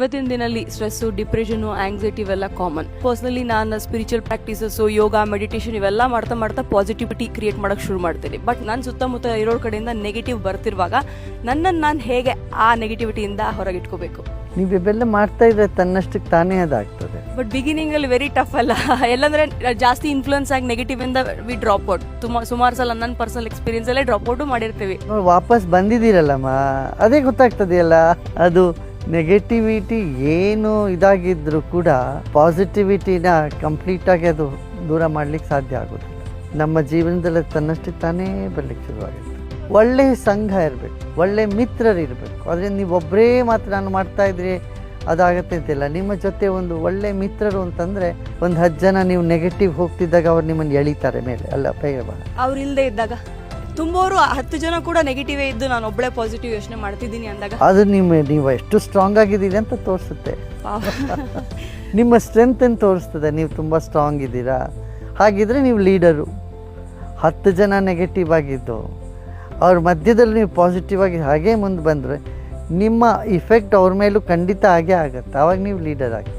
ಇವತ್ತಿನ ದಿನಲ್ಲಿ stress, depression, anxiety ಇವೆಲ್ಲ common. Personally ನಾನು ಸ್ಪಿರಿಚುವಲ್ ಪ್ರಾಕ್ಟೀಸಸ್ಸು, ಯೋಗ, ಮೆಡಿಟೇಷನ್ ಇವೆಲ್ಲ ಮಾಡ್ತಾ ಪಾಸಿಟಿವಿಟಿ ಕ್ರಿಯೇಟ್ ಮಾಡೋಕ್ಕೆ ಶುರು ಮಾಡ್ತೀನಿ. ಬಟ್ ನನ್ನ ಸುತ್ತಮುತ್ತ ಇರೋರ ಕಡೆಯಿಂದ ನೆಗೆಟಿವ್ ಬರ್ತಿರುವಾಗ ನನ್ನನ್ನು ನಾನು ಹೇಗೆ ಆ ನೆಗೆಟಿವಿಟಿಯಿಂದ ಹೊರಗಿಟ್ಕೋಬೇಕು? ನೀವು ಇವೆಲ್ಲ ಮಾಡ್ತಾ ಇದ್ರೆ ತನ್ನಷ್ಟಕ್ಕೆ ತಾನೇ ಅದಾಗ್ತದೆ. ಬಟ್ ಬಿಗಿನಿಂಗಲ್ಲಿ ವೆರಿ ಟಫ್ ಅಲ್ಲ? ಎಲ್ಲಂದ್ರೆ ಜಾಸ್ತಿ ಇನ್ಫ್ಲುಯೆನ್ಸ್ ಆಗಿ ನೆಗೆಟಿವ್ ಇಂದ ವಿ ಡ್ರಾಪ್ ಔಟ್. ಸುಮಾರು ಸಲ ನನ್ನ ಪರ್ಸನಲ್ ಎಕ್ಸ್ಪೀರಿಯನ್ಸ್ ಅಲ್ಲೇ ಡ್ರಾಪ್ ಔಟು ಮಾಡಿರ್ತೀವಿ. ವಾಪಸ್ ಬಂದಿದ್ದೀರಲ್ಲಮ್ಮ, ಅದೇ ಗೊತ್ತಾಗ್ತದೆಯಲ್ಲ. ಅದು ನೆಗೆಟಿವಿಟಿ ಏನು ಇದಾಗಿದ್ರು ಕೂಡ ಪಾಸಿಟಿವಿಟಿನ ಕಂಪ್ಲೀಟಾಗಿ ಅದು ದೂರ ಮಾಡ್ಲಿಕ್ಕೆ ಸಾಧ್ಯ ಆಗೋದಿಲ್ಲ. ನಮ್ಮ ಜೀವನದಲ್ಲಿ ತನ್ನಷ್ಟಕ್ಕೆ ತಾನೇ ಬರ್ಲಿಕ್ಕೆ ಶುರುವಾಗುತ್ತೆ. ಒಳ್ಳೆಯ ಸಂಘ ಇರಬೇಕು, ಒಳ್ಳೆಯ ಮಿತ್ರರು ಇರಬೇಕು. ಅದರಿಂದ ನೀವು ಒಬ್ಬರೇ ಮಾತ್ರ ನಾನು ಮಾಡ್ತಾ ಇದ್ರಿ ಅದಾಗತ್ತೆ ಅಂತಿಲ್ಲ. ನಿಮ್ಮ ಜೊತೆ ಒಂದು ಒಳ್ಳೆ ಮಿತ್ರರು ಅಂತಂದರೆ ಒಂದು 10 ಜನ ನೀವು ನೆಗೆಟಿವ್ ಹೋಗ್ತಿದ್ದಾಗ ಅವ್ರು ನಿಮ್ಮನ್ನು ಎಳಿತಾರೆ ಮೇಲೆ. ಅಲ್ಲ ಬೇಗ ಅವ್ರು ಇಲ್ಲದೆ ಇದ್ದಾಗ ತುಂಬವರು 10 ಜನ ಕೂಡ ನೆಗೆಟಿವೇ ಇದ್ದು ನಾನು ಒಬ್ಬಳೇ ಪಾಸಿಟಿವ್ ಯೋಚನೆ ಮಾಡ್ತಿದ್ದೀನಿ ಅಂದಾಗ ಅದು ನೀವು ಎಷ್ಟು ಸ್ಟ್ರಾಂಗ್ ಆಗಿದ್ದೀರಿ ಅಂತ ತೋರಿಸುತ್ತೆ. ನಿಮ್ಮ ಸ್ಟ್ರೆಂತನ್ನು ತೋರಿಸ್ತದೆ. ನೀವು ತುಂಬ ಸ್ಟ್ರಾಂಗ್ ಇದ್ದೀರಾ, ಹಾಗಿದ್ರೆ ನೀವು ಲೀಡರು. 10 ಜನ ನೆಗೆಟಿವ್ ಆಗಿದ್ದು ಅವ್ರ ಮಧ್ಯದಲ್ಲಿ ನೀವು ಪಾಸಿಟಿವ್ ಆಗಿ ಹಾಗೇ ಮುಂದೆ ಬಂದರೆ ನಿಮ್ಮ ಇಫೆಕ್ಟ್ ಅವ್ರ ಮೇಲೂ ಖಂಡಿತ ಆಗೇ ಆಗುತ್ತೆ. ಆವಾಗ ನೀವು ಲೀಡರ್ ಆಗಿ